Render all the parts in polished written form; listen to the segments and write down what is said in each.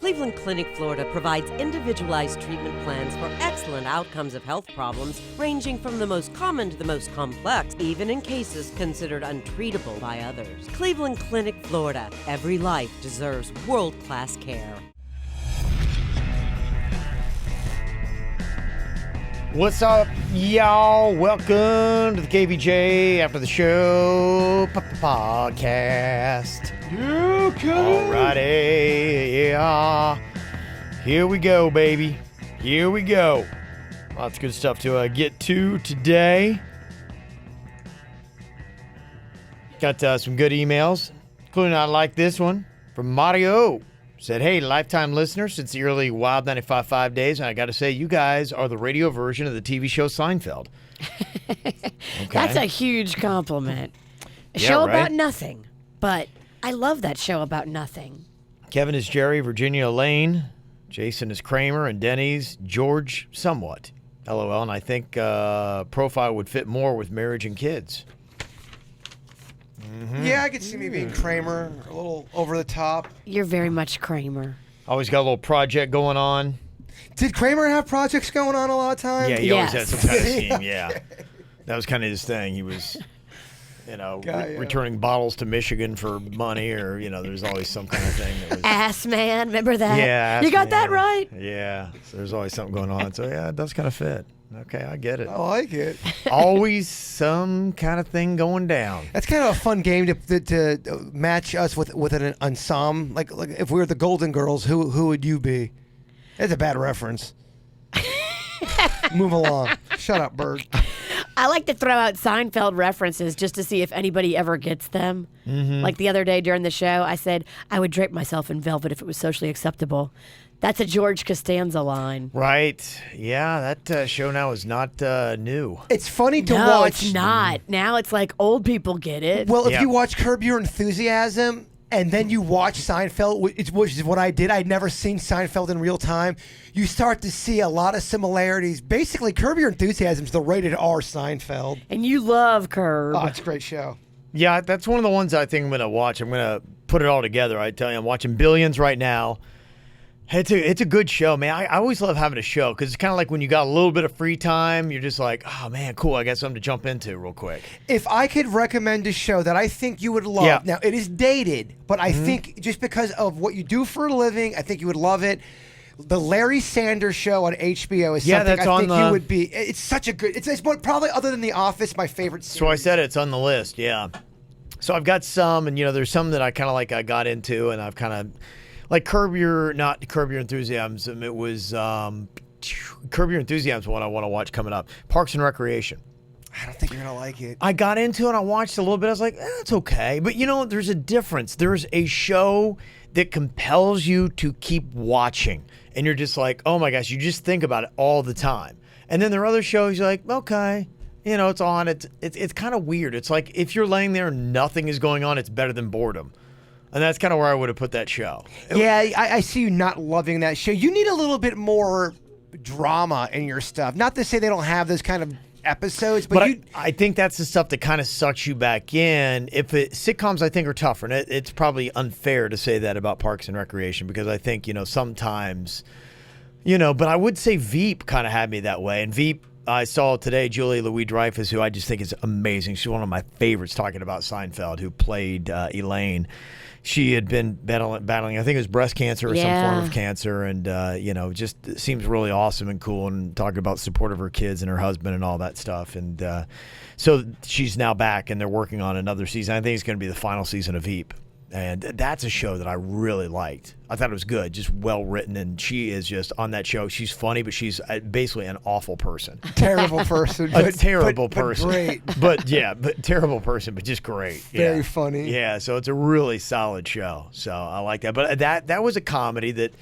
Cleveland Clinic, Florida provides individualized treatment plans for excellent outcomes of health problems ranging from the most common to the most complex, even in cases considered untreatable by others. Cleveland Clinic, Florida. Every life deserves world-class care. What's up, y'all? Welcome to the KVJ After the Show Podcast. Alrighty, yeah. Here we go, baby. Here we go. Lots of good stuff to get to today. Got some good emails, including I like this one from Mario. Said, hey, lifetime listener since the early Wild 95.5 days, and I got to say, you guys are the radio version of the TV show Seinfeld. Okay. That's a huge compliment. A Yeah, show right? about nothing, but I love that show about nothing. Kevin is Jerry, Virginia Elaine, Jason is Kramer, and Denny's George somewhat. LOL, and I think profile would fit more with marriage and kids. Yeah, I could see me being Kramer, a little over the top. You're very much Kramer. Always got a little project going on. Did Kramer have projects going on a lot of times? Yeah, he always had Yes. some kind of scheme, yeah. That was kind of his thing. He was, returning bottles to Michigan for money or, there's always some kind of thing. That was, Ass man, remember that? yeah. You got that man. right? Yeah, so there's always something going on. So, yeah, it does kind of fit. Okay, I get it. I like it. Always some kind of thing going down. That's kind of a fun game to match us with an ensemble. Like if we were the Golden Girls, who would you be? That's a bad reference. Move along. Shut up, Bird. I like to throw out Seinfeld references just to see if anybody ever gets them. Mm-hmm. Like the other day during the show, I said, I would drape myself in velvet if it was socially acceptable. That's a George Costanza line. Right. Yeah, that show now is not new. It's funny to No, watch. it's not. Now it's like old people get it. Well, if Yeah. you watch Curb Your Enthusiasm and then you watch Seinfeld, which is what I did, I'd never seen Seinfeld in real time, you start to see a lot of similarities. Basically, Curb Your Enthusiasm is the rated R Seinfeld. And you love Curb. Oh, it's a great show. Yeah, that's one of the ones I think I'm going to watch. I'm going to put it all together. I tell you, I'm watching Billions right now. It's a good show, man. I always love having a show because it's kind of like when you got a little bit of free time, you're just like, oh, man, cool. I got something to jump into real quick. If I could recommend a show that I think you would love, Yeah. now it is dated, but I think just because of what you do for a living, I think you would love it. The Larry Sanders Show on HBO is Yeah, something that's I on think the- you would be. It's such a good. It's probably other than The Office, my favorite series. So I said it's on the list, yeah. So I've got some, and, there's some that I kind of like I got into, and I've kind of, like not Curb Your Enthusiasm, it was Curb Your Enthusiasm what I want to watch coming up. Parks and Recreation. I don't think you're gonna like it. I got into it, I watched a little bit, I was like, it's okay. But there's a difference. There's a show that compels you to keep watching. And you're just like, oh my gosh, you just think about it all the time. And then there are other shows you're like, okay, it's on. It's kind of weird. It's like if you're laying there and nothing is going on, it's better than boredom. And that's kind of where I would have put that show. Yeah, I see you not loving that show. You need a little bit more drama in your stuff. Not to say they don't have those kind of episodes, but I think that's the stuff that kind of sucks you back in. Sitcoms, I think, are tougher. And it's probably unfair to say that about Parks and Recreation because I think, sometimes, but I would say Veep kind of had me that way. And Veep, I saw today Julia Louis-Dreyfus, who I just think is amazing. She's one of my favorites talking about Seinfeld, who played Elaine. She had been battling, I think it was breast cancer or some form of cancer, and just seems really awesome and cool, and talking about support of her kids and her husband and all that stuff. And so she's now back, and they're working on another season. I think it's going to be the final season of Veep. And that's a show that I really liked. I thought it was good, just well written, and she is just on that show. She's funny, but she's basically an awful person. terrible person. A terrible person. But great. but terrible person, but just great. Very funny. Yeah, so it's a really solid show. So I like that. But that was a comedy that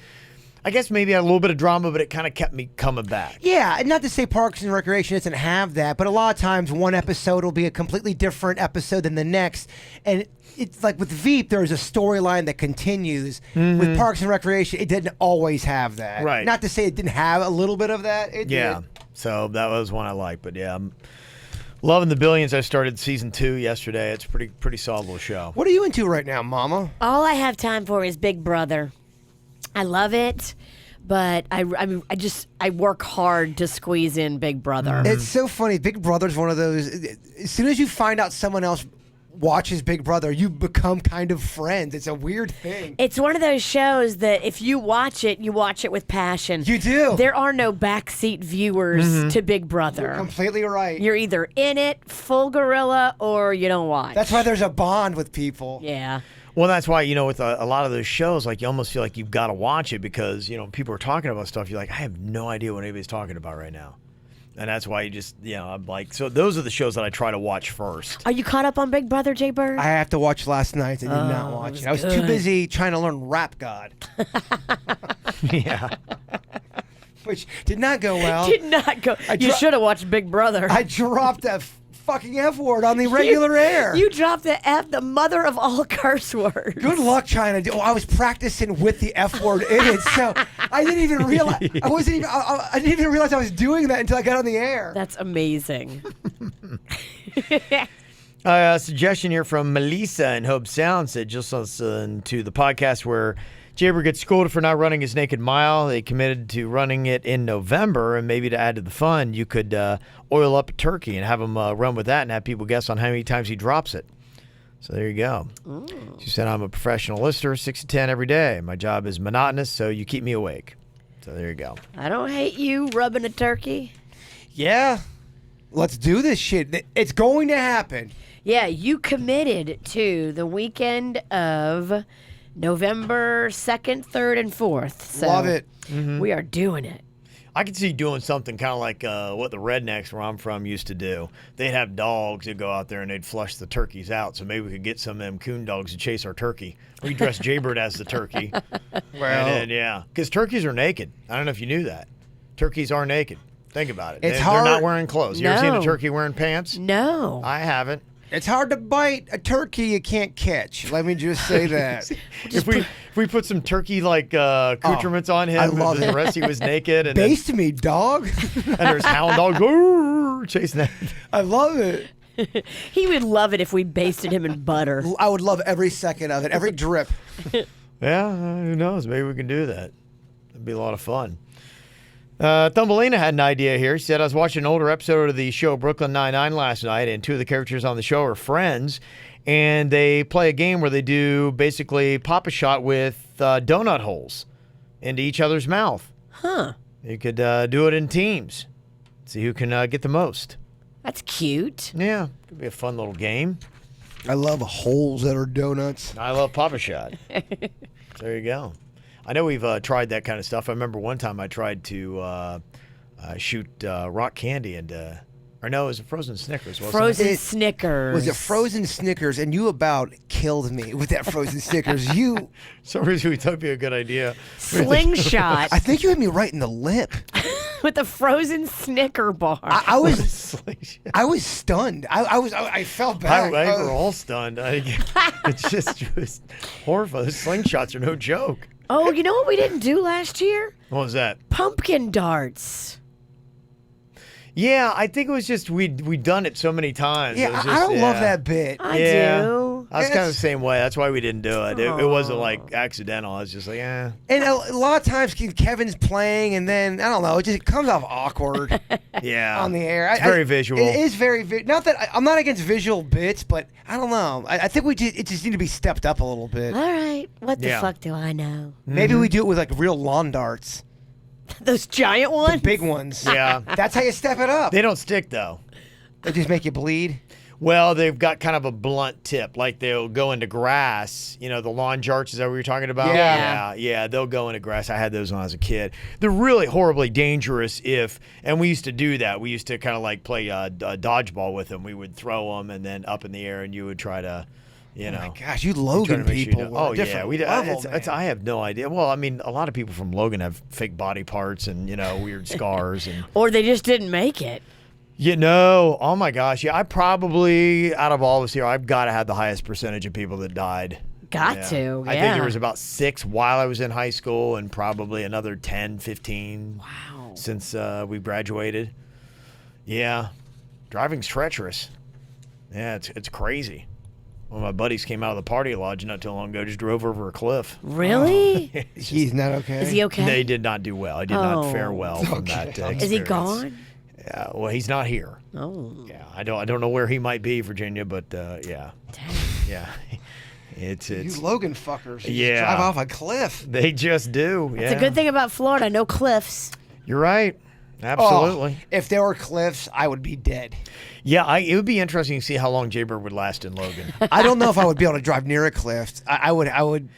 I guess maybe had a little bit of drama, but it kind of kept me coming back. Yeah, and not to say Parks and Recreation doesn't have that, but a lot of times one episode will be a completely different episode than the next. And it's like with Veep, there's a storyline that continues. With Parks and Recreation, it didn't always have that. Right. Not to say it didn't have a little bit of that. It Yeah. did. So that was one I liked. But yeah, I'm loving the Billions. I started season 2 yesterday. It's a pretty solid little show. What are you into right now, Mama? All I have time for is Big Brother. I love it, but I work hard to squeeze in Big Brother. It's so funny. Big Brother's one of those. As soon as you find out someone else watches Big Brother, you become kind of friends. It's a weird thing. It's one of those shows that if you watch it with passion. You do. There are no backseat viewers to Big Brother. You're completely right. You're either in it, full gorilla, or you don't watch. That's why there's a bond with people. Yeah. Well, that's why, with a lot of those shows, like, you almost feel like you've got to watch it because, people are talking about stuff. You're like, I have no idea what anybody's talking about right now. And that's why you just, I'm like, so those are the shows that I try to watch first. Are you caught up on Big Brother, Jay Bird? I have to watch last night. I did not watch it. I was too busy trying to learn Rap God. Yeah. Which did not go well. Did not go. You should have watched Big Brother. I dropped a fucking F word on the regular air. You dropped the F, the mother of all curse words. Good luck trying to do. I was practicing with the F word in it, so I didn't even realize. I didn't even realize I was doing that until I got on the air. That's amazing. A suggestion here from Melissa in Hope Sound said, just listen to the podcast where Jaber gets scolded for not running his naked mile. They committed to running it in November, and maybe to add to the fun, you could oil up a turkey and have him run with that and have people guess on how many times he drops it. So there you go. Ooh. She said, I'm a professional lister, 6 to 10 every day. My job is monotonous, so you keep me awake. So there you go. I don't hate you rubbing a turkey. Yeah. Let's do this shit. It's going to happen. Yeah, you committed to the weekend of November 2nd, 3rd, and 4th. So love it. We are doing it. I could see doing something kind of like what the rednecks where I'm from used to do. They'd have dogs that go out there and they'd flush the turkeys out. So maybe we could get some of them coon dogs to chase our turkey. We dress Jaybird as the turkey. Well, yeah, because turkeys are naked. I don't know if you knew that. Turkeys are naked. Think about it. It's They're hard. not wearing clothes. You ever seen a turkey wearing pants? No. I haven't. It's hard to bite a turkey you can't catch. Let me just say that. If we put some turkey accoutrements on him, I love the it. rest he was naked, and Baste me, dog. and there's hound dogs chasing that. I love it. He would love it if we basted him in butter. I would love every second of it, every drip. Yeah, who knows? Maybe we can do that. It'd be a lot of fun. Thumbelina had an idea here. She said, I was watching an older episode of the show Brooklyn Nine-Nine last night, and two of the characters on the show are friends, and they play a game where they do basically pop a shot with donut holes into each other's mouth. Huh. You could do it in teams. See who can get the most. That's cute. Yeah, could be a fun little game. I love holes that are donuts. I love pop a shot. There you go. I know we've tried that kind of stuff. I remember one time I tried to shoot rock candy into, or no, it was a frozen Snickers, wasn't Frozen Snickers. Was it frozen Snickers? And you about killed me with that frozen Snickers. You. Some reason we thought it'd be a good idea. Slingshot I think you hit me right in the lip. with a frozen Snicker bar. I was stunned. I felt bad. I think we're all stunned. It's just horrifying. Those slingshots are no joke. Oh, you know what we didn't do last year? What was that? Pumpkin darts. Yeah, I think it was just we'd done it so many times. Yeah, It was just, I don't love that bit. I Yeah. do. I was kind of the same way. That's why we didn't do it. It wasn't like accidental. I was just like, And a lot of times Kevin's playing, and then I don't know, it just comes off awkward yeah. on the air. It's very visual. It is very not that I'm not against visual bits, but I don't know. I think it just need to be stepped up a little bit. All right. What the Yeah. fuck do I know? Maybe we do it with like real lawn darts, Those giant ones? big ones. Yeah. That's how you step it up. They don't stick though. They just make you bleed. Well, they've got kind of a blunt tip, like they'll go into grass. You know, the lawn jarts, is that what you're talking about? Yeah, they'll go into grass. I had those when I was a kid. They're really horribly dangerous and we used to do that. We used to kind of like play dodgeball with them. We would throw them and then up in the air, and you would try to, you know. Oh my gosh, you Logan people. Oh, yeah. Level, I have no idea. Well, I mean, a lot of people from Logan have fake body parts and, weird scars. Or they just didn't make it. Oh my gosh. Yeah, I probably, out of all of us here, I've got to have the highest percentage of people that died. Got to, yeah. I think there was about 6 while I was in high school and probably another 10, 15 since we graduated. Yeah. Driving's treacherous. Yeah, it's crazy. One of my buddies came out of the party lodge not too long ago, just drove over a cliff. Really? He's not okay. Is he okay? They did not do well. I did not fare well from that experience. Is he gone? Yeah, well, he's not here. Oh. Yeah, I don't know where he might be, Virginia, but yeah. Dang. Yeah. It's You Logan fuckers. You Yeah. just drive off a cliff. They just do. It's a good thing about Florida. No cliffs. You're right. Absolutely. Oh, if there were cliffs, I would be dead. Yeah, it would be interesting to see how long Jaybird would last in Logan. I don't know if I would be able to drive near a cliff. I would.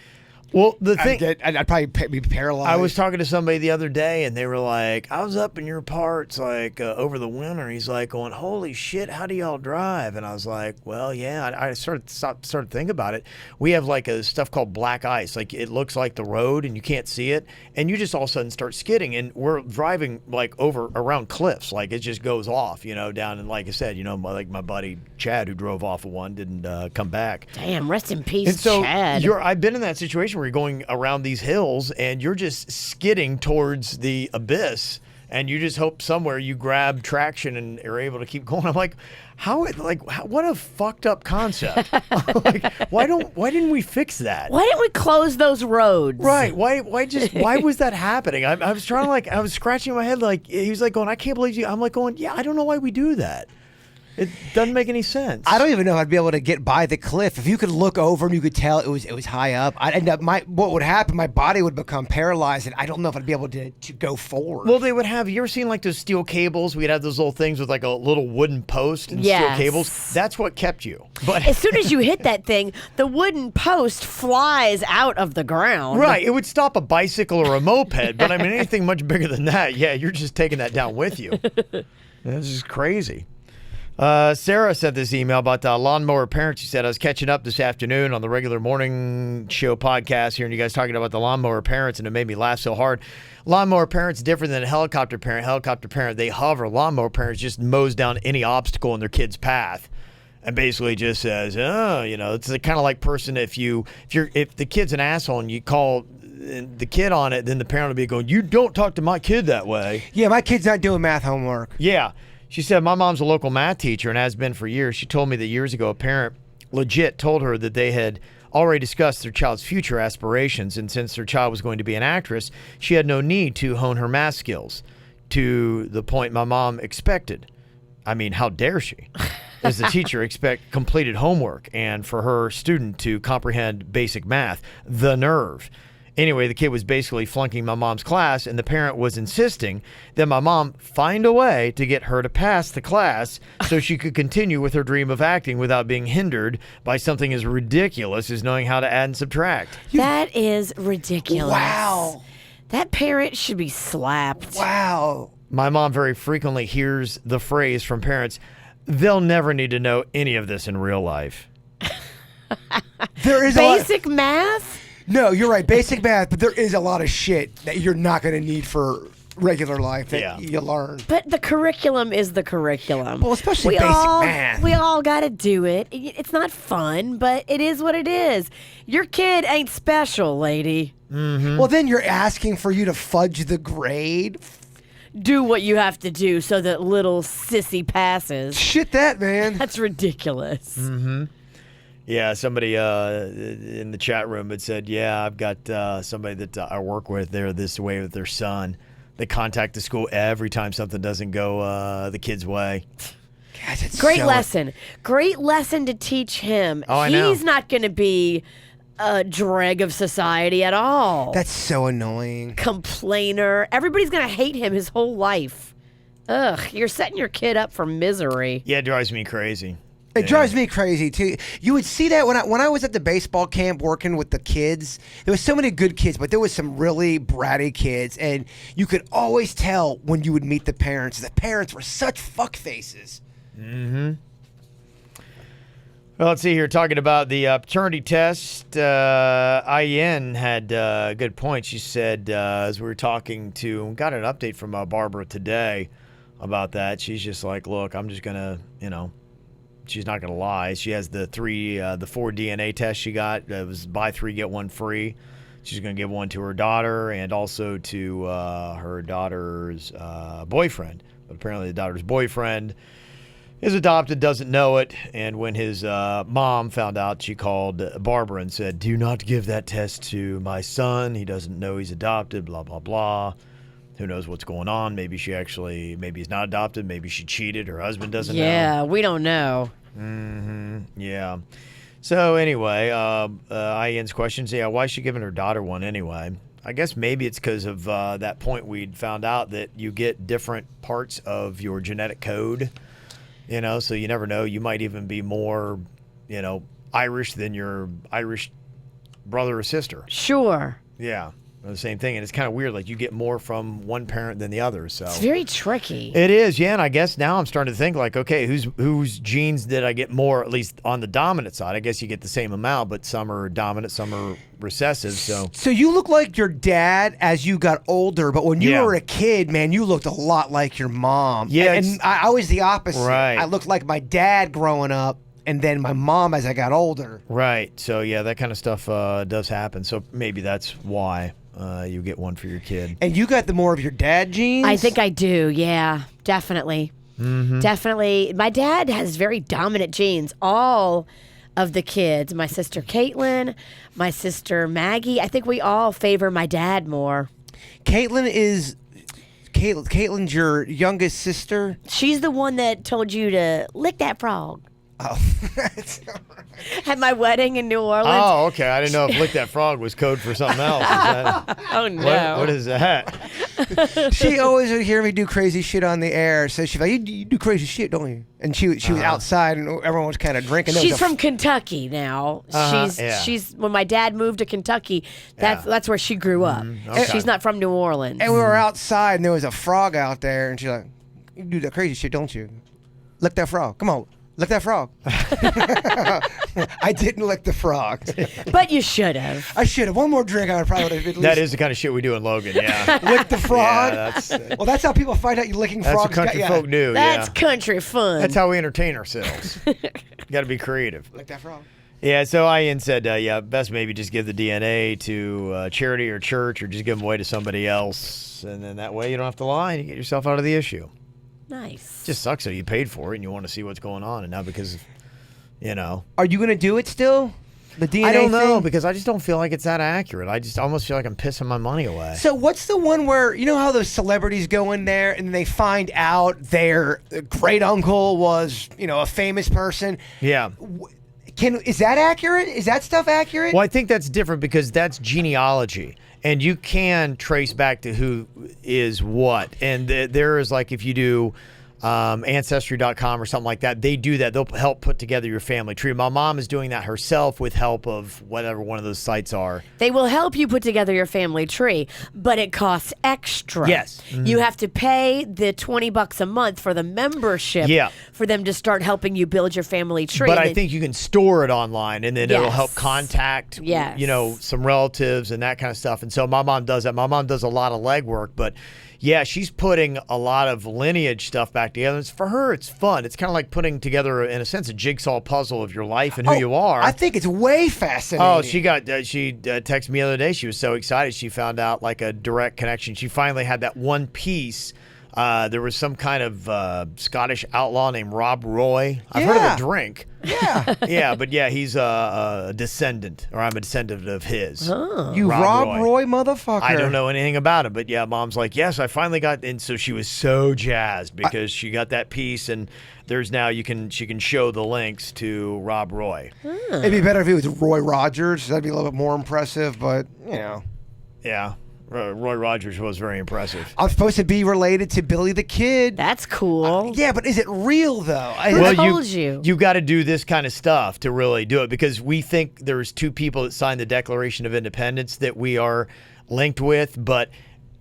Well, the thing, I'd probably be paralyzed. I was talking to somebody the other day, and they were like, I was up in your parts, like, over the winter. He's like, going, holy shit, how do y'all drive? And I was like, well, yeah. I started to think about it. We have, like, a stuff called black ice. Like, it looks like the road, and you can't see it. And you just all of a sudden start skidding. And we're driving, like, around cliffs. Like, it just goes off, down. And like I said, like my buddy Chad, who drove off of one, didn't come back. Damn, rest in peace, And so Chad. I've been in that situation where you're going around these hills and you're just skidding towards the abyss, and you just hope somewhere you grab traction and are able to keep going. I'm like, what a fucked up concept. Like, why didn't we fix that? Why didn't we close those roads? Right. Why was that happening? I was trying to, I was scratching my head, like, he was like going, I can't believe you. I'm like going, yeah, I don't know why we do that. It doesn't make any sense. I don't even know if I'd be able to get by the cliff. If you could look over and you could tell it was high up, what would happen? My body would become paralyzed, and I don't know if I'd be able to go forward. Well, they would have. You ever seen like those steel cables? We'd have those little things with like a little wooden post and steel cables. That's what kept you. But as soon as you hit that thing, the wooden post flies out of the ground. Right. It would stop a bicycle or a moped, but I mean anything much bigger than that. Yeah, you're just taking that down with you. This is crazy. Sarah sent this email about lawnmower parents. She said, I was catching up this afternoon on the regular morning show podcast here, and you guys talking about the lawnmower parents, and it made me laugh so hard. Lawnmower parents different than a helicopter parent. Helicopter parent, they hover. Lawnmower parents just mows down any obstacle in their kid's path, and basically just says, it's the kind of like person if the kid's an asshole and you call the kid on it, then the parent will be going, you don't talk to my kid that way. Yeah, my kid's not doing math homework. Yeah. She said, my mom's a local math teacher and has been for years. She told me that years ago a parent legit told her that they had already discussed their child's future aspirations, and since their child was going to be an actress, she had no need to hone her math skills to the point my mom expected. I mean, how dare she? Does the teacher expect completed homework and for her student to comprehend basic math? The nerve. Anyway, the kid was basically flunking my mom's class, and the parent was insisting that my mom find a way to get her to pass the class so she could continue with her dream of acting without being hindered by something as ridiculous as knowing how to add and subtract. That is ridiculous. Wow. That parent should be slapped. Wow. My mom very frequently hears the phrase from parents, they'll never need to know any of this in real life. There is Basic math? No, you're right. Basic math, but there is a lot of shit that you're not going to need for regular life that you learn. But the curriculum is the curriculum. Well, especially basic math. We all got to do it. It's not fun, but it is what it is. Your kid ain't special, lady. Mm-hmm. Well, then you're asking for you to fudge the grade. Do what you have to do so that little sissy passes. Shit that, man. That's ridiculous. Mm-hmm. Yeah, somebody in the chat room had said, yeah, I've got somebody that I work with. They're this way with their son. They contact the school every time something doesn't go the kid's way. God, Great lesson. Great lesson to teach him. Oh, I know. He's not going to be a dreg of society at all. That's so annoying. Complainer. Everybody's going to hate him his whole life. Ugh, you're setting your kid up for misery. Yeah, it drives me crazy. It drives me crazy, too. You would see that when I was at the baseball camp working with the kids. There was so many good kids, but there was some really bratty kids. And you could always tell when you would meet the parents. The parents were such fuckfaces. Mm-hmm. Well, let's see here. Talking about the paternity test, IN had a good point. She said, as we were talking to, got an update from Barbara today about that. She's just like, look, I'm just going to, she's not going to lie. She has the 4 DNA tests she got. It was buy 3, get 1 free. She's going to give one to her daughter and also to her daughter's boyfriend. But apparently the daughter's boyfriend His adopted doesn't know it, and when his mom found out, she called Barbara and said, "Do not give that test to my son. He doesn't know he's adopted, blah, blah, blah." Who knows what's going on? Maybe he's not adopted. Maybe she cheated. Her husband doesn't know. Yeah, we don't know. Yeah. So anyway, Ian's questions. Yeah, why is she giving her daughter one anyway? I guess maybe it's because of that point we'd found out that you get different parts of your genetic code. So you never know. You might even be more, Irish than your Irish brother or sister. Sure. Yeah. The same thing. And it's kind of weird. Like you get more from one parent than the other. So it's very tricky. It is. Yeah. And I guess now I'm starting to think like, okay, whose genes did I get more, at least on the dominant side? I guess you get the same amount, but some are dominant, some are recessive. So you look like your dad as you got older, but when you were a kid, man, you looked a lot like your mom. Yeah. And I was the opposite. Right. I looked like my dad growing up, and then my mom as I got older. Right. So yeah, that kind of stuff does happen. So maybe that's why you get one for your kid. And you got the more of your dad genes? I think I do. Yeah, definitely. Definitely. My dad has very dominant genes. All of the kids, my sister Caitlin, my sister Maggie, I think we all favor my dad more. Caitlin's your youngest sister? She's the one that told you to lick that frog. Oh, At my wedding in New Orleans. Oh, okay. I didn't know if "lick that frog" was code for something else. Oh, no. What is that? She always would hear me do crazy shit on the air. So she's like, you do crazy shit, don't you? And she was outside, and everyone was kind of drinking. She's from Kentucky now. She's when my dad moved to Kentucky. That's where she grew up. Okay. She's not from New Orleans. And we were outside, and there was a frog out there, and she's like, "You do that crazy shit, don't you? Lick that frog. Come on." Lick that frog. I didn't lick the frog. But you should have. I should have. One more drink, I would probably have at least. That is the kind of shit we do in Logan, yeah. Lick the frog? Yeah, well, that's how people find out you're licking that's frogs. what country folk do, That's yeah. country fun. That's how we entertain ourselves. You got to be creative. Lick that frog. Yeah, so Ian said, best maybe just give the DNA to charity or church or just give them away to somebody else. And then that way you don't have to lie and you get yourself out of the issue. Nice. Just sucks that you paid for it and you want to see what's going on. And now because, Are you going to do it still? The DNA I don't know thing? because I just don't feel like it's that accurate. I just almost feel like I'm pissing my money away. So what's the one where, you know how those celebrities go in there and they find out their great uncle was, a famous person? Yeah. Is that accurate? Is that stuff accurate? Well, I think that's different because that's genealogy. And you can trace back to who is what. And there is like if you do Ancestry.com or something like that, they do that. They'll help put together your family tree. My mom is doing that herself with help of whatever one of those sites are. They will help you put together your family tree, but it costs extra. Yes. You have to pay the $20 a month for the membership for them to start helping you build your family tree. But I think you can store it online and then it'll help contact, some relatives and that kind of stuff. And so my mom does that. My mom does a lot of legwork, but yeah, she's putting a lot of lineage stuff back together. For her, it's fun. It's kind of like putting together, in a sense, a jigsaw puzzle of your life and who you are. I think it's way fascinating. Oh, she texted me the other day. She was so excited. She found out like a direct connection. She finally had that one piece. There was some kind of Scottish outlaw named Rob Roy. I've heard of the drink. Yeah. Yeah, but he's a descendant, or I'm a descendant of his. Oh. You Rob Roy motherfucker. I don't know anything about it, but mom's like, yes, I finally got, and so she was so jazzed because she got that piece, and there's now she can show the links to Rob Roy. It'd be better if it was Roy Rogers. That'd be a little bit more impressive, but Yeah. Roy Rogers was very impressive. I'm supposed to be related to Billy the Kid. That's cool. Yeah, but is it real though? Who told you? You got to do this kind of stuff to really do it because we think there's two people that signed the Declaration of Independence that we are linked with, but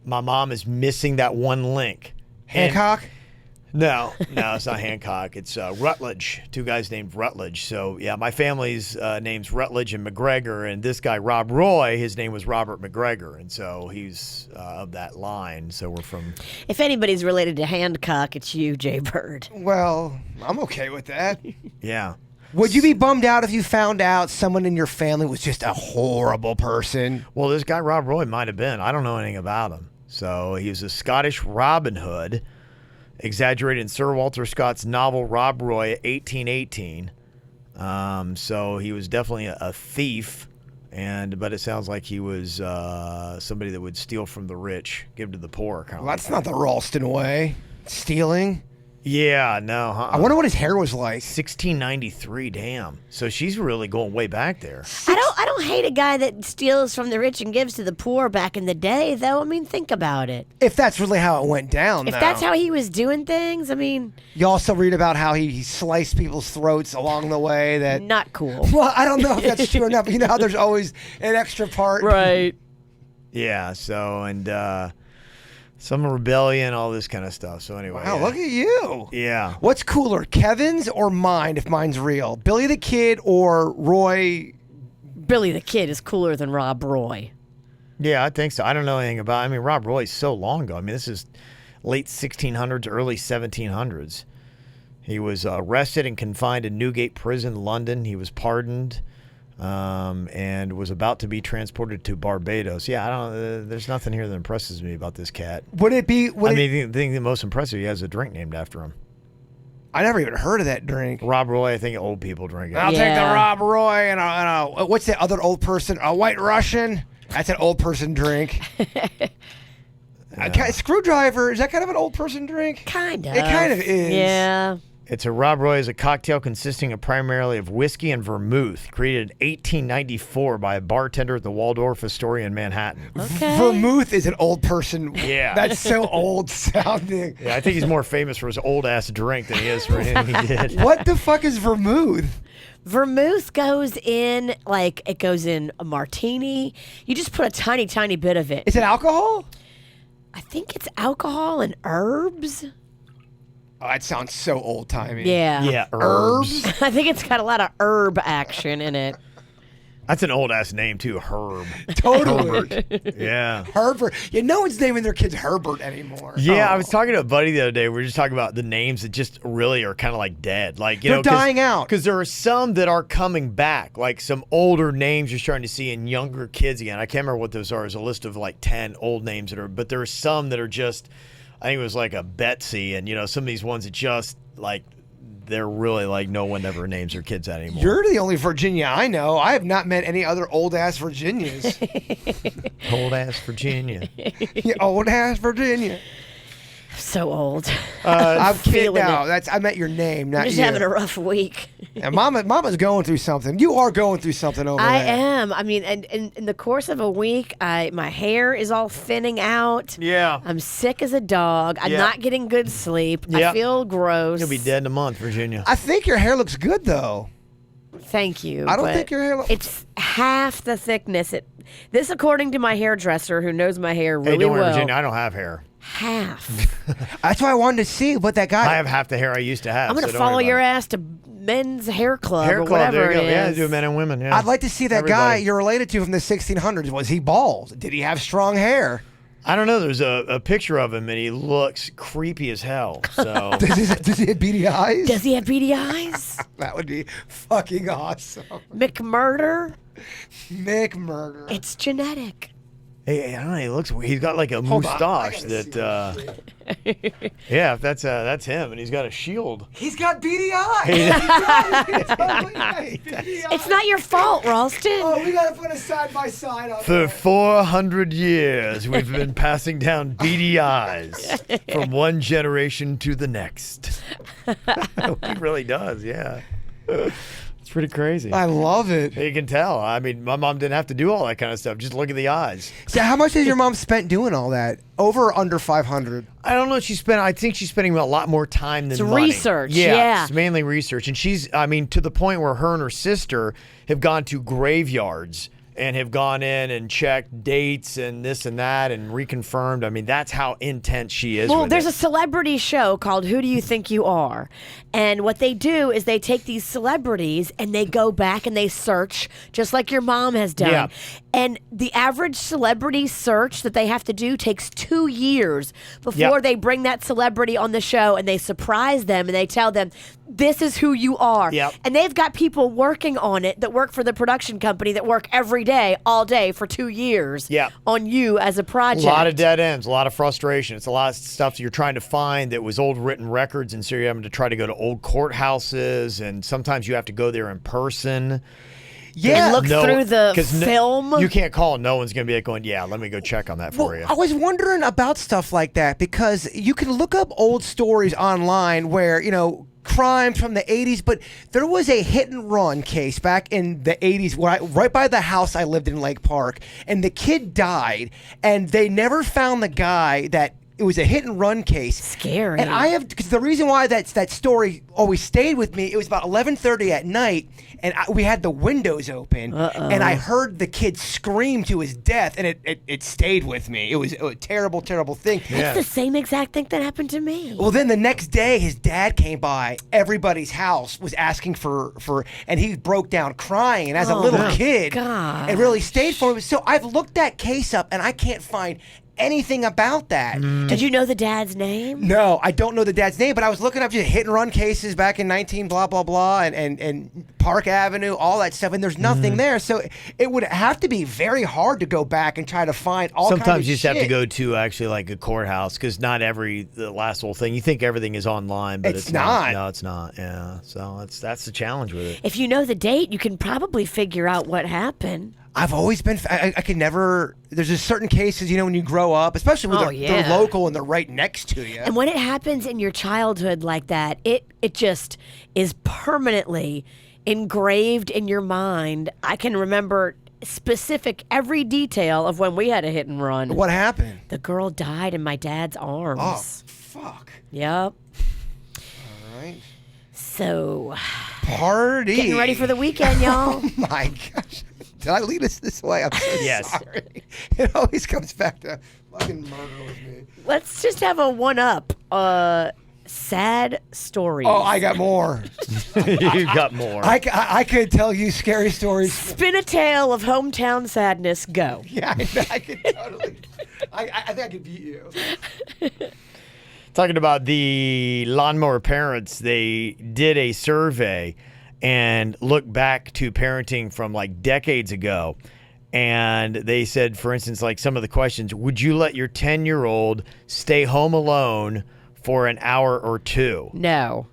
my mom is missing that one link. Hancock? No, it's not Hancock. It's Rutledge. Two guys named Rutledge. So, my family's name's Rutledge and McGregor. And this guy, Rob Roy, his name was Robert McGregor. And so he's of that line. So we're from... If anybody's related to Hancock, it's you, Jay Bird. Well, I'm okay with that. Yeah. Would you be bummed out if you found out someone in your family was just a horrible person? Well, this guy, Rob Roy, might have been. I don't know anything about him. So he was a Scottish Robin Hood. exaggerated in Sir Walter Scott's novel Rob Roy, 1818. So he was definitely a thief, but it sounds like he was somebody that would steal from the rich, give to the poor. Well, that's not the Ralston way. Stealing. Yeah, no. I wonder what his hair was like. 1693, damn. So she's really going way back there. I don't hate a guy that steals from the rich and gives to the poor back in the day, though. I mean, think about it. If that's really how it went down, If that's how he was doing things, I mean... You also read about how he sliced people's throats along the way. That Not cool. Well, I don't know if that's true or not, but you know how there's always an extra part. Right. Yeah, so, and some rebellion, all this kind of stuff. So anyway. Wow, look at you. Yeah. What's cooler, Kevin's or mine, if mine's real? Billy the Kid or Roy... Billy the Kid is cooler than Rob Roy. Yeah, I think so. I don't know anything about I mean, Rob Roy's so long ago. I mean, this is late 1600s, early 1700s. He was arrested and confined in Newgate Prison, London. He was pardoned and was about to be transported to Barbados. Yeah, I don't. There's nothing here that impresses me about this cat. Would it be... the thing the most impressive, he has a drink named after him. I never even heard of that drink. Rob Roy, I think old people drink it. I'll take the Rob Roy and what's the other old person? A White Russian? That's an old person drink. Screwdriver, is that kind of an old person drink? Kind of. It kind of is. Yeah. It's a Rob Roy is a cocktail consisting of primarily of whiskey and vermouth, created in 1894 by a bartender at the Waldorf Astoria in Manhattan. Okay. Vermouth is an old person. Yeah. That's so old sounding. Yeah, I think he's more famous for his old-ass drink than he is for anything he did. What the fuck is vermouth? Vermouth goes in, like, it goes in a martini. You just put a tiny, tiny bit of it. Is it alcohol? I think it's alcohol and herbs. Oh, that sounds so old-timey. Yeah. Yeah, herbs. I think it's got a lot of herb action in it. That's an old-ass name, too, Herb. Totally. Yeah. Herbert. Yeah, no one's naming their kids Herbert anymore. Yeah, I was talking to a buddy the other day. We were just talking about the names that just really are kind of like dead. Like, you They're know, dying out. Because there are some that are coming back, like some older names you're starting to see in younger kids again. I can't remember what those are. It's a list of like 10 old names but there are some that are just, I think it was like a Betsy, and, you know, some of these ones that just like, they're really like no one ever names their kids that anymore. You're the only Virginia I know. I have not met any other old-ass Virginias. Old-ass Virginia. Yeah, old-ass Virginia. So old. I'm kidding feeling now. it. I meant your name, not I'm just you. having a rough week. And Mama's going through something. You are going through something over I there. am. I mean, and in the course of a week, my hair is all thinning out. Yeah. I'm sick as a dog. I'm Yeah. not getting good sleep. Yeah. I feel gross. You'll be dead in a month, Virginia. I think your hair looks good, though. Thank you. I don't but think your hair looks... It's half the thickness. This, according to my hairdresser, who knows my hair really Hey, don't worry, well. Virginia. I don't have hair. Half. That's why I wanted to see what that guy... I have half the hair I used to have. I'm going to so don't follow worry your about ass to men's hair club it. Hair or club, whatever there you go. it Yeah, is. do men and women. Yeah. I'd like to see that guy Everybody. you're related to from the 1600s. Was he bald? Did he have strong hair? I don't know. There's a picture of him, and he looks creepy as hell. So Does he have beady eyes? Does he have beady eyes? That would be fucking awesome. McMurder? McMurder. It's genetic. hey, I don't know. He looks. He's got like a Hold on, I mustache gotta that. Yeah, if that's him, and he's got a shield. He's got beady eyes. He's totally got beady eyes. It's not your fault, Ralston. Oh, we gotta put a side by side on For there. 400 years, we've been passing down beady eyes from one generation to the next. He really does, yeah. It's pretty crazy. I love it. You can tell. I mean, my mom didn't have to do all that kind of stuff. Just look at the eyes. So, how much has your mom spent doing all that? Over or under 500? I don't know. I think she's spending a lot more time than It's money. research, yeah. It's mainly research. And to the point where her and her sister have gone to graveyards and have gone in and checked dates and this and that and reconfirmed. I mean, that's how intense she is. Well, with there's it. a celebrity show called Who Do You Think You Are? And what they do is they take these celebrities and they go back and they search, just like your mom has done. Yeah. And the average celebrity search that they have to do takes 2 years before Yeah. they bring that celebrity on the show and they surprise them and they tell them, this is who you are. Yep. And they've got people working on it that work for the production company that work every day, all day for 2 years on you as a project. A lot of dead ends, a lot of frustration. It's a lot of stuff you're trying to find that was old written records, and so you're having to try to go to old courthouses, and sometimes you have to go there in person. Yeah, and look through the film. You can't call. No one's going to be going, yeah, let me go check on that for you. I was wondering about stuff like that because you can look up old stories online where, crimes from the 80s, but there was a hit and run case back in the 80s right by the house I lived in Lake Park, and the kid died, and they never found the guy that it was a hit and run case. Scary. And because the reason why that story always stayed with me, it was about 11:30 at night, and we had the windows open, and I heard the kid scream to his death, and it stayed with me. It was a terrible, terrible thing. It's the same exact thing that happened to me. Well, then the next day, his dad came by. Everybody's house was asking for, and he broke down crying. And as a little kid, it really stayed for me. So I've looked that case up, and I can't find anything about that. Did you know the dad's name? No, I don't know the dad's name, but I was looking up just hit and run cases back in 19 blah blah blah and Park Avenue, all that stuff, and there's nothing there. So it would have to be very hard to go back and try to find all kinds of Sometimes you just shit. have to go to actually like a courthouse because not the last whole thing. You think everything is online, but it's not. No, it's not. Yeah, so that's the challenge with it. If you know the date, you can probably figure out what happened. I've always been. I can never. There's just certain cases, when you grow up, especially when they're local and they're right next to you. And when it happens in your childhood like that, it just is permanently engraved in your mind. I can remember every detail of when we had a hit and run. What happened? The girl died in my dad's arms. Oh, fuck. Yep. All right. So, party. Getting ready for the weekend, y'all. Oh my gosh. Did I lead us this way? I'm so sorry. It always comes back to fucking murder with me. Let's just have a one-up. Sad stories. Oh, I got more. You got more. I could tell you scary stories. Spin a tale of hometown sadness. Go. Yeah, I could totally. I think I could beat you. Talking about the lawnmower parents, they did a survey and looked back to parenting from like decades ago. And they said, for instance, like some of the questions, would you let your 10-year-old stay home alone for an hour or two? No.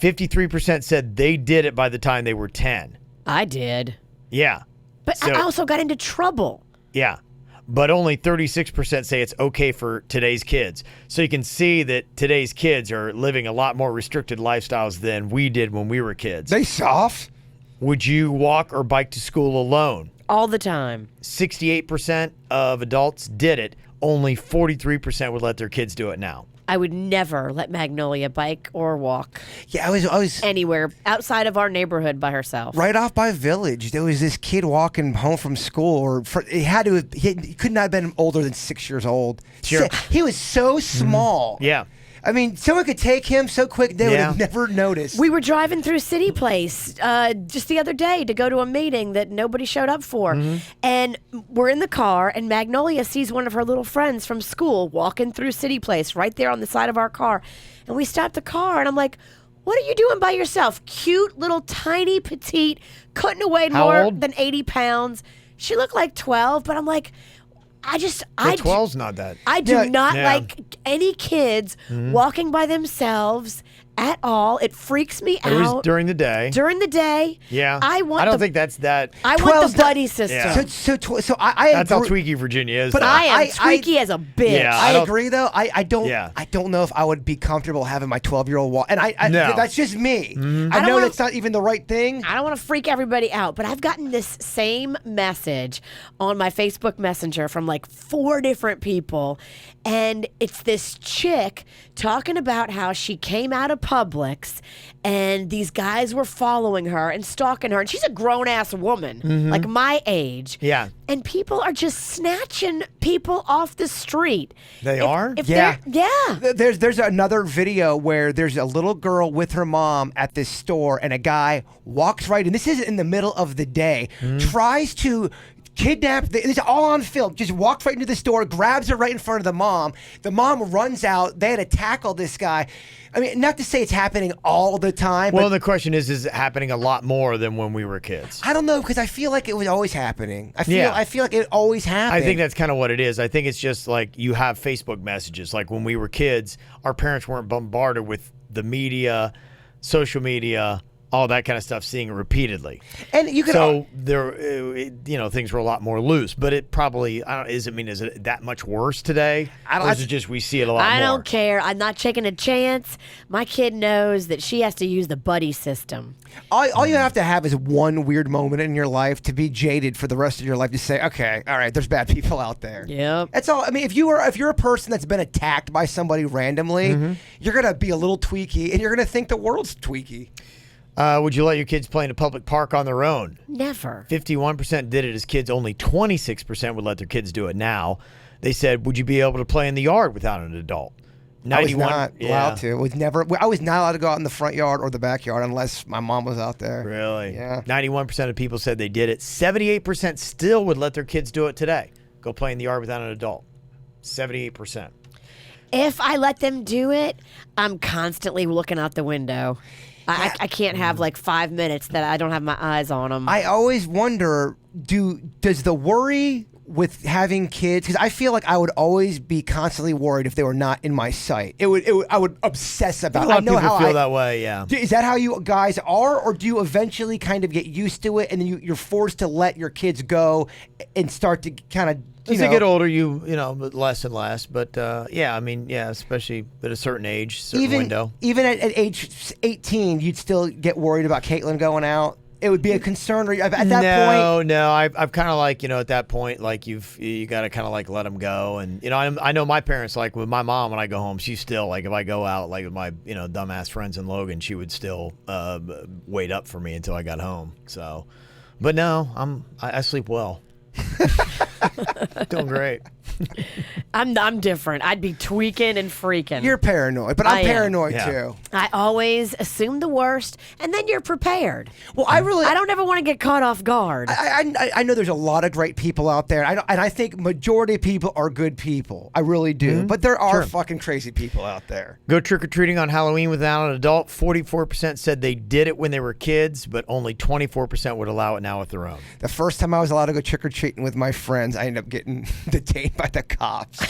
53% said they did it by the time they were 10. I did. Yeah. But I also got into trouble. Yeah. But only 36% say it's okay for today's kids. So you can see that today's kids are living a lot more restricted lifestyles than we did when we were kids. They soft. Would you walk or bike to school alone? All the time. 68% of adults did it. Only 43% would let their kids do it now. I would never let Magnolia bike or walk. Yeah, I was anywhere outside of our neighborhood by herself. Right off by Village, there was this kid walking home from school, he could not have been older than 6 years old. Sure. He was so small. Yeah. I mean, someone could take him so quick they would have never noticed. We were driving through City Place just the other day to go to a meeting that nobody showed up for. And we're in the car, and Magnolia sees one of her little friends from school walking through City Place right there on the side of our car. And we stopped the car, and I'm like, what are you doing by yourself? Cute, little, tiny, petite, couldn't have weighed more than 80 pounds. She looked like 12, but I'm like... 12's not that. I do not like any kids walking by themselves at all. It freaks me out. It was during the day. During the day. Yeah. I don't think that's that. I want the buddy system. Yeah. So I that's how tweaky Virginia is. But though. I am tweaky as a bitch. Yeah, I agree though. I don't know if I would be comfortable having my 12-year-old walk. And that's just me. I know that's not even the right thing. I don't want to freak everybody out, but I've gotten this same message on my Facebook Messenger from like 4 different people, and it's this chick talking about how she came out of Publix and these guys were following her and stalking her, and she's a grown-ass woman, like my age. Yeah. And people are just snatching people off the street. They are? Yeah. There's another video where there's a little girl with her mom at this store, and a guy walks right in. This is in the middle of the day. Tries to kidnapped. It's all on film. Just walked right into the store, grabs her right in front of the mom. The mom runs out. They had to tackle this guy. I mean, not to say it's happening all the time. Well, but the question is it happening a lot more than when we were kids? I don't know, because I feel like it was always happening. I feel like it always happened. I think that's kind of what it is. I think it's just like you have Facebook messages. Like when we were kids, our parents weren't bombarded with the media, social media, all that kind of stuff, seeing it repeatedly. And you could things were a lot more loose. But it probably is it that much worse today? Or is it just we see it a lot more? I don't care. I'm not taking a chance. My kid knows that she has to use the buddy system. All you have to have is one weird moment in your life to be jaded for the rest of your life to say, okay, all right, there's bad people out there. Yep. That's all. I mean, if you're a person that's been attacked by somebody randomly, you're gonna be a little tweaky, and you're gonna think the world's tweaky. Would you let your kids play in a public park on their own? Never. 51% did it as kids. Only 26% would let their kids do it now. They said, would you be able to play in the yard without an adult? 91, I was not allowed to. I was not allowed to go out in the front yard or the backyard unless my mom was out there. Really? Yeah. 91% of people said they did it. 78% still would let their kids do it today. Go play in the yard without an adult. 78%. If I let them do it, I'm constantly looking out the window. I can't have like 5 minutes that I don't have my eyes on them. I always wonder, does the worry with having kids, because I feel like I would always be constantly worried if they were not in my sight. I would obsess about it. A lot of people feel that way, yeah. Is that how you guys are, or do you eventually kind of get used to it and then you're forced to let your kids go and start to kind of as they get older, you know, less and less. But especially at a certain age, window. Even at age 18, you'd still get worried about Caitlin going out. It would be a concern. At that point, no. I've kind of like, at that point, like you got to kind of like let them go. And I know my parents, like with my mom, when I go home, she's still like, if I go out like with my dumbass friends in Logan, she would still wait up for me until I got home. So, but no, I sleep well. Doing great. I'm different. I'd be tweaking and freaking. You're paranoid, but I'm paranoid too. I always assume the worst, and then you're prepared. Well, I don't ever want to get caught off guard. I know there's a lot of great people out there, and I think majority of people are good people. I really do. Mm-hmm. But there are fucking crazy people out there. Go trick-or-treating on Halloween without an adult. 44% said they did it when they were kids, but only 24% would allow it now with their own. The first time I was allowed to go trick-or-treating with my friends, I ended up getting detained by the cops.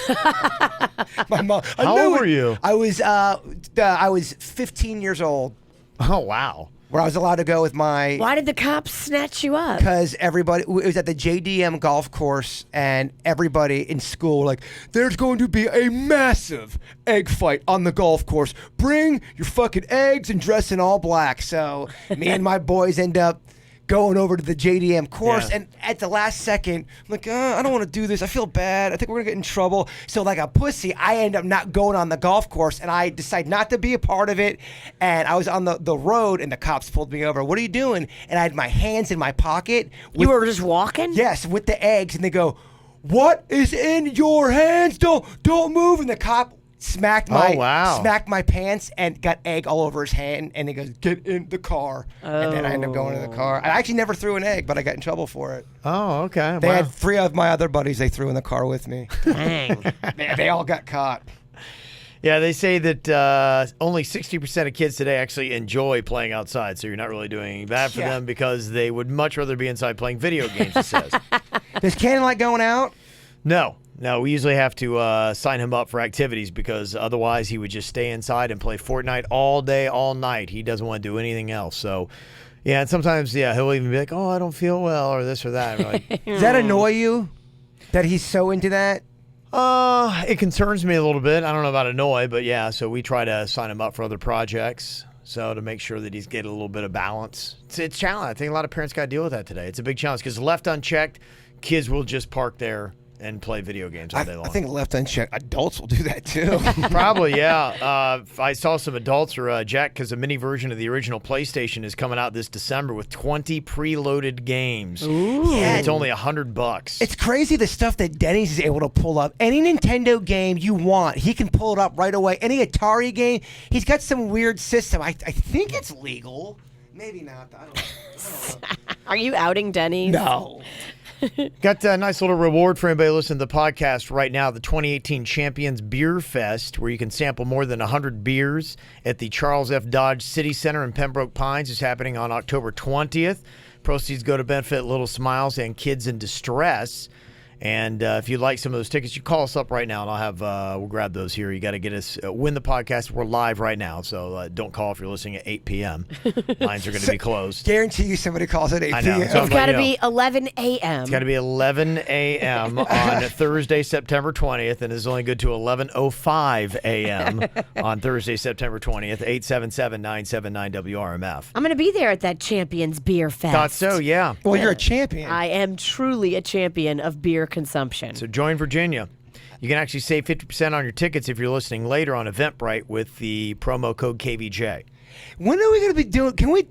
My mom. How old were you? I was 15 years old. Oh, wow. Where I was allowed to go with my... Why did the cops snatch you up? Because everybody... It was at the JDM golf course, and everybody in school were like, there's going to be a massive egg fight on the golf course. Bring your fucking eggs and dress in all black. So me and my boys end up going over to the JDM course, and at the last second, I'm like, I don't want to do this. I feel bad. I think we're going to get in trouble. So like a pussy, I end up not going on the golf course, and I decide not to be a part of it. And I was on the road, and the cops pulled me over. What are you doing? And I had my hands in my pocket. You were just walking? Yes, with the eggs. And they go, what is in your hands? Don't move. And the cop smacked my pants and got egg all over his hand, and he goes, get in the car. And then I ended up going to the car. I actually never threw an egg, but I got in trouble for it. Oh, okay. They had 3 of my other buddies they threw in the car with me. Dang. They all got caught. Yeah, they say that only 60% of kids today actually enjoy playing outside, so you're not really doing anything bad for them because they would much rather be inside playing video games, it says. Does candlelight going out? No, we usually have to sign him up for activities because otherwise he would just stay inside and play Fortnite all day, all night. He doesn't want to do anything else. So, yeah, and sometimes, he'll even be like, oh, I don't feel well or this or that. Like, does that annoy you that he's so into that? It concerns me a little bit. I don't know about annoy, but yeah, so we try to sign him up for other projects. So to make sure that he's getting a little bit of balance. It's a challenge. I think a lot of parents got to deal with that today. It's a big challenge because left unchecked, kids will just park there and play video games all day long. I think left unchecked, adults will do that too. Probably, yeah. I saw some adults or Jack, because a mini version of the original PlayStation is coming out this December with 20 preloaded games. Ooh. Yeah, it's only $100. It's crazy the stuff that Denny's is able to pull up. Any Nintendo game you want, he can pull it up right away. Any Atari game, he's got some weird system. I think it's legal. Maybe not. I don't know. Are you outing Denny's? No. Got a nice little reward for anybody listening to the podcast right now, the 2018 Champions Beer Fest, where you can sample more than 100 beers at the Charles F. Dodge City Center in Pembroke Pines. Is happening on October 20th. Proceeds go to benefit Little Smiles and Kids in Distress. And if you'd like some of those tickets, you call us up right now, and I'll have we'll grab those here. You got to get us win the podcast. We're live right now, so don't call if you're listening at 8 p.m. Lines are going to be closed. Guarantee you somebody calls at 8 p.m. It's got to be 11 a.m. It's got to be 11 a.m. on Thursday, September 20th, and is only good to 11:05 a.m. on Thursday, September 20th. 877-979-WRMF. I'm going to be there at that Champions Beer Fest. Thought so, yeah. Well, you're a champion. I am truly a champion of beer consumption. So join Virginia. You can actually save 50% on your tickets if you're listening later on Eventbrite with the promo code KVJ. When are we going to be doing? Can we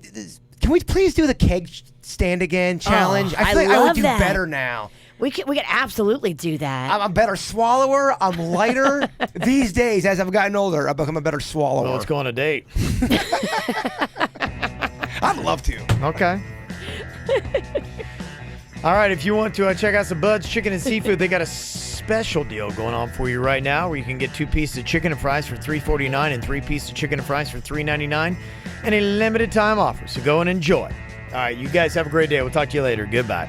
please do the keg stand again challenge? I feel like I would love do that. better now. We could absolutely do that. I'm a better swallower. I'm lighter. These days, as I've gotten older, I've become a better swallower. Well, let's go on a date. I'd love to. Okay. All right, if you want to check out some Bud's Chicken and Seafood, they got a special deal going on for you right now where you can get 2 pieces of chicken and fries for $3.49 and 3 pieces of chicken and fries for $3.99 and a limited time offer. So go and enjoy. All right, you guys have a great day. We'll talk to you later. Goodbye.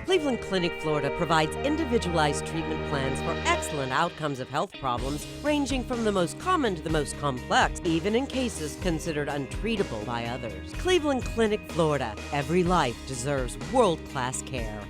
Cleveland Clinic, Florida provides individualized treatment plans for excellent outcomes of health problems ranging from the most common to the most complex, even in cases considered untreatable by others. Cleveland Clinic, Florida. Every life deserves world-class care.